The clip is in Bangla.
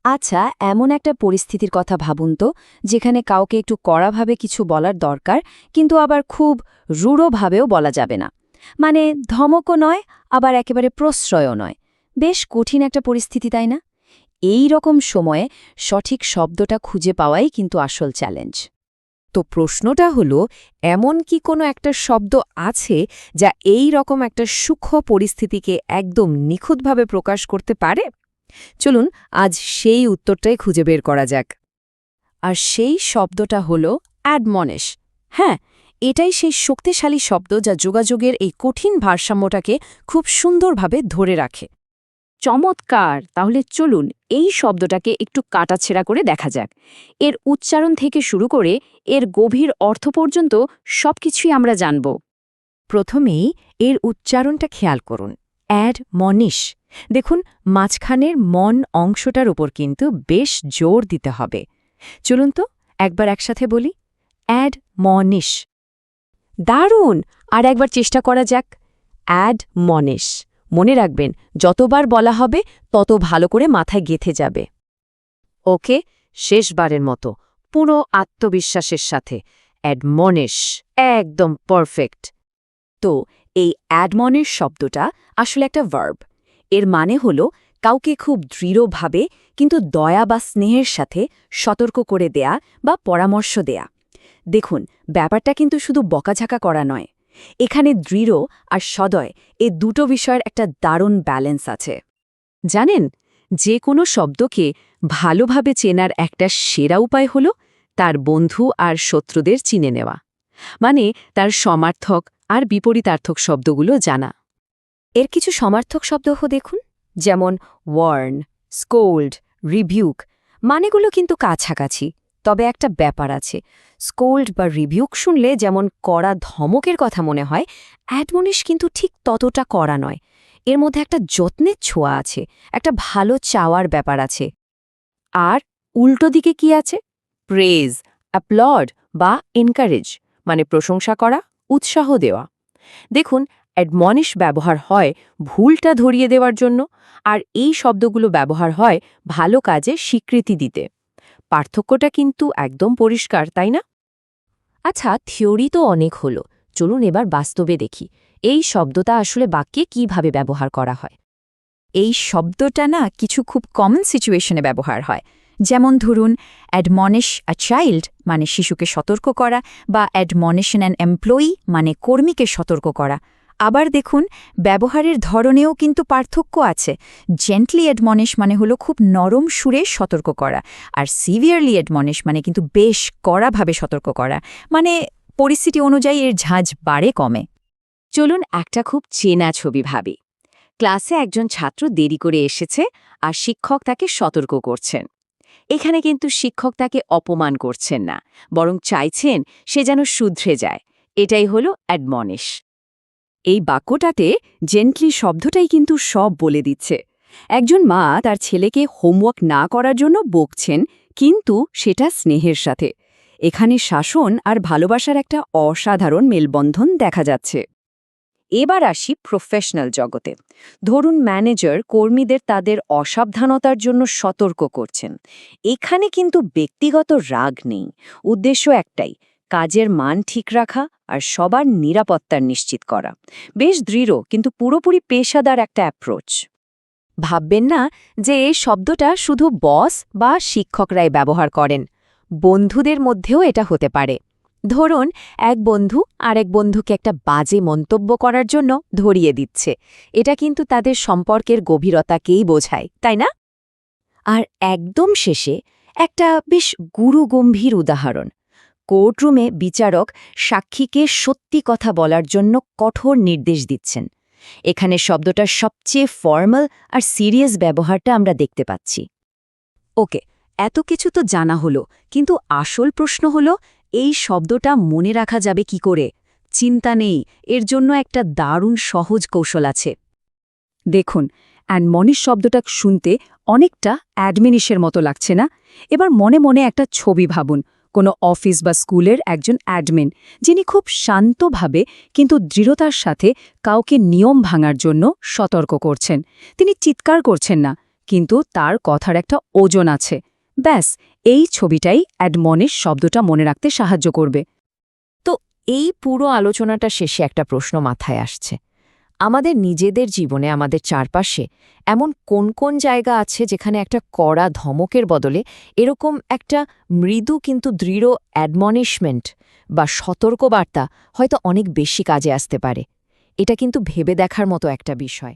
আচ্ছা, এমন একটা পরিস্থিতির কথা ভাবুন তো, যেখানে কাউকে একটু কড়াভাবে কিছু বলার দরকার, কিন্তু আবার খুব রূঢ়ভাবেও বলা যাবে না। মানে ধমকও নয়, আবার একেবারে প্রশ্রয়ও নয়। বেশ কঠিন একটা পরিস্থিতি, তাই না? এই রকম সময়ে সঠিক শব্দটা খুঁজে পাওয়াই কিন্তু আসল চ্যালেঞ্জ। তো প্রশ্নটা হলো, এমন কি কোনো একটা শব্দ আছে যা এই রকম একটা সূক্ষ্ম পরিস্থিতিকে একদম নিখুঁতভাবে প্রকাশ করতে পারে? চলুন আজ সেই উত্তরটাই খুঁজে বের করা যাক। আর সেই শব্দটা হলো অ্যাডমনিশ। হ্যাঁ, এটাই সেই শক্তিশালী শব্দ যা যোগাযোগের এই কঠিন ভারসাম্যটাকে খুব সুন্দরভাবে ধরে রাখে। চমৎকার! তাহলে চলুন এই শব্দটাকে একটু কাটাছেঁড়া করে দেখা যাক। এর উচ্চারণ থেকে শুরু করে এর গভীর অর্থ পর্যন্ত সবকিছুই আমরা জানব। প্রথমেই এর উচ্চারণটা খেয়াল করুন। অ্যাডমনিশ। দেখুন, মাঝখানের মন অংশটার উপর কিন্তু বেশ জোর দিতে হবে। চলুন তো একবার একসাথে বলি, অ্যাডমনিশ। দারুণ! আর একবার চেষ্টা করা যাক। অ্যাডমনিশ। মনে রাখবেন, যতবার বলা হবে তত ভালো করে মাথায় গেঁথে যাবে। ওকে, শেষবারের মতো পুরো আত্মবিশ্বাসের সাথে অ্যাডমনিশ। একদম পারফেক্ট। তো এই অ্যাডমনিশ শব্দটা আসলে একটা ভার্ব। এর মানে হল কাউকে খুব দৃঢ়ভাবে কিন্তু দয়া বা স্নেহের সাথে সতর্ক করে দেয়া বা পরামর্শ দেয়া। দেখুন, ব্যাপারটা কিন্তু শুধু বকাঝাকা করা নয়। এখানে দৃঢ় আর সদয় এই দুটো বিষয়ের একটা দারুণ ব্যালেন্স আছে। জানেন, যে কোনো শব্দকে ভালোভাবে চেনার একটা সেরা উপায় হল তার বন্ধু আর শত্রুদের চিনে নেওয়া। মানে তার সমার্থক আর বিপরীতার্থক শব্দগুলো জানা। এর কিছু সমার্থক শব্দ দেখুন, যেমন ওয়ার্ন, স্কোল্ড, রিবিউক। মানেগুলো কিন্তু কাছাকাছি, তবে একটা ব্যাপার আছে। স্কোল্ড বা রিবিউক শুনলে যেমন কড়া ধমকের কথা মনে হয়, অ্যাডমনিশ কিন্তু ঠিক ততটা কড়া নয়। এর মধ্যে একটা যত্নের ছোঁয়া আছে, একটা ভালো চাওয়ার ব্যাপার আছে। আর উল্টো দিকে কি আছে? প্রেজ, অ্যাপ্লড বা এনকারেজ, মানে প্রশংসা করা, উৎসাহ দেওয়া। দেখুন, অ্যাডমনিশ ব্যবহার হয় ভুলটা ধরিয়ে দেওয়ার জন্য, আর এই শব্দগুলো ব্যবহার হয় ভালো কাজে স্বীকৃতি দিতে। পার্থক্যটা কিন্তু একদম পরিষ্কার, তাই না? আচ্ছা, থিওরি তো অনেক হলো, চলুন এবার বাস্তবে দেখি এই শব্দটা আসলে বাক্যে কিভাবে ব্যবহার করা হয়। এই শব্দটা না কিছু খুব কমন সিচুয়েশনে ব্যবহার হয়। যেমন ধরুন, অ্যাডমনিশ আ চাইল্ড মানে শিশুকে সতর্ক করা, বা অ্যাডমনিশন অ্যান এমপ্লয়ি মানে কর্মীকে সতর্ক করা। আবার দেখুন, ব্যবহারের ধরনেও কিন্তু পার্থক্য আছে। জেন্টলি অ্যাডমনিশ মানে হলো খুব নরম সুরে সতর্ক করা, আর সিভিয়ারলি অ্যাডমনিশ মানে কিন্তু বেশ কড়াভাবে সতর্ক করা। মানে পরিস্থিতি অনুযায়ী এর ঝাঁজ বাড়ে কমে। চলুন একটা খুব চেনা ছবি ভাবি। ক্লাসে একজন ছাত্র দেরি করে এসেছে আর শিক্ষক তাকে সতর্ক করছেন। এখানে কিন্তু শিক্ষক তাকে অপমান করছেন না, বরং চাইছেন সে যেন শুধরে যায়। এটাই হলো অ্যাডমনিশ। এই বাক্যটাতে জেন্টলি শব্দটাই কিন্তু সব বলে দিচ্ছে। একজন মা তার ছেলেকে হোমওয়ার্ক না করার জন্য বকছেন, কিন্তু সেটা স্নেহের সাথে। এখানে শাসন আর ভালোবাসার একটা অসাধারণ মেলবন্ধন দেখা যাচ্ছে। এবার আসি প্রফেশনাল জগতে। ধরুন, ম্যানেজার কর্মীদের তাদের অসাবধানতার জন্য সতর্ক করছেন। এখানে কিন্তু ব্যক্তিগত রাগ নেই, উদ্দেশ্য একটাই, কাজের মান ঠিক রাখা আর সবার নিরাপত্তার নিশ্চিত করা। বেশ দৃঢ় কিন্তু পুরোপুরি পেশাদার একটা অ্যাপ্রোচ। ভাববেন না যে এই শব্দটা শুধু বস বা শিক্ষকরাই ব্যবহার করেন, বন্ধুদের মধ্যেও এটা হতে পারে। ধরুন, এক বন্ধু আরেক বন্ধুকে একটা বাজে মন্তব্য করার জন্য ধরিয়ে দিচ্ছে। এটা কিন্তু তাদের সম্পর্কের গভীরতাকেই বোঝায়, তাই না? আর একদম শেষে একটা বেশ গুরুগম্ভীর উদাহরণ। কোর্টরুমে বিচারক সাক্ষীকে সত্যি কথা বলার জন্য কঠোর নির্দেশ দিচ্ছেন। এখানে শব্দটার সবচেয়ে ফর্মাল আর সিরিয়াস ব্যবহারটা আমরা দেখতে পাচ্ছি। ওকে, এত কিছু তো জানা হলো, কিন্তু আসল প্রশ্ন হলো, এই শব্দটা মনে রাখা যাবে কি করে? চিন্তা নেই, এর জন্য একটা দারুণ সহজ কৌশল আছে। দেখুন, অ্যাডমনিশ শব্দটা শুনতে অনেকটা অ্যাডমিনিশের মতো লাগছে না? এবার মনে মনে একটা ছবি ভাবুন, কোনো অফিস বা স্কুলের একজন অ্যাডমিন, যিনি খুব শান্তভাবে কিন্তু দৃঢ়তার সাথে কাউকে নিয়ম ভাঙার জন্য সতর্ক করছেন। তিনি চিৎকার করছেন না, কিন্তু তার কথার একটা ওজন আছে। ব্যাস, এই ছবিটাই অ্যাডমনিশ শব্দটা মনে রাখতে সাহায্য করবে। তো এই পুরো আলোচনাটা শেষে একটা প্রশ্ন মাথায় আসছে। আমাদের নিজেদের জীবনে আমাদের চারপাশে এমন কোন কোন জায়গা আছে যেখানে একটা কড়া ধমকের বদলে এরকম একটা মৃদু কিন্তু দৃঢ় অ্যাডমনিশমেন্ট বা সতর্কবার্তা হয়তো অনেক বেশি কাজে আসতে পারে? এটা কিন্তু ভেবে দেখার মতো একটা বিষয়।